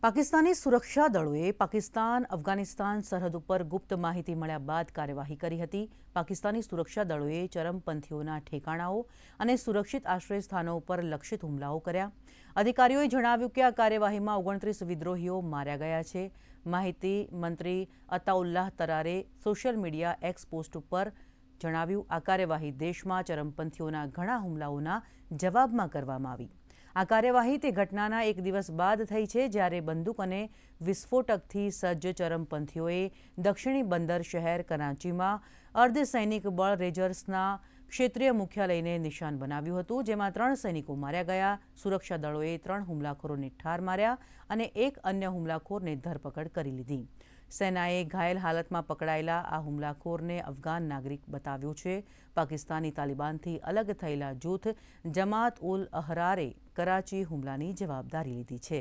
પાકિસ્તાની સુરક્ષા દળોએ પાકિસ્તાન અફઘાનિસ્તાન સરહદ ઉપર ગુપ્ત માહિતી મળ્યા બાદ કાર્યવાહી કરી હતી। પાકિસ્તાની સુરક્ષા દળોએ ચરમપંથીઓના ઠેકાણાઓ અને સુરક્ષિત આશ્રયસ્થાનો ઉપર લક્ષિત હુમલાઓ કર્યા। અધિકારીઓએ જણાવ્યું કે આ કાર્યવાહીમાં 29 વિદ્રોહીઓ માર્યા ગયા છે। માહિતી મંત્રી અતાઉલ્લાહ તરારે સોશિયલ મીડિયા એક્સ પોસ્ટ ઉપર જણાવ્યું, આ કાર્યવાહી દેશમાં ચરમપંથીઓના ઘણા હુમલાઓના જવાબમાં કરવામાં આવી। આ કાર્યવાહી તે ઘટનાના એક દિવસ બાદ થઈ છે જ્યારે બંદૂક અને વિસ્ફોટકથી સજ્જ ચરમપંથીઓએ દક્ષિણી બંદર શહેર કરાંચીમાં અર્ધસૈનિક બળ રેન્જર્સના ક્ષેત્રીય મુખ્યાલયને નિશાન બનાવ્યું હતું, જેમાં 3 સૈનિકો માર્યા ગયા। સુરક્ષા દળોએ 3 હુમલાખોરોને ઠાર માર્યા અને એક અન્ય હુમલાખોરને ધરપકડ કરી લીધી। સેનાએ ઘાયલ હાલતમાં પકડાયેલા આ હુમલાખોરને અફઘાન નાગરિક બતાવ્યો છે। પાકિસ્તાની તાલિબાનથી અલગ થયેલા જૂથ જમાત ઉલ અહરારે કરાચી હુમલાની જવાબદારી લીધી છે।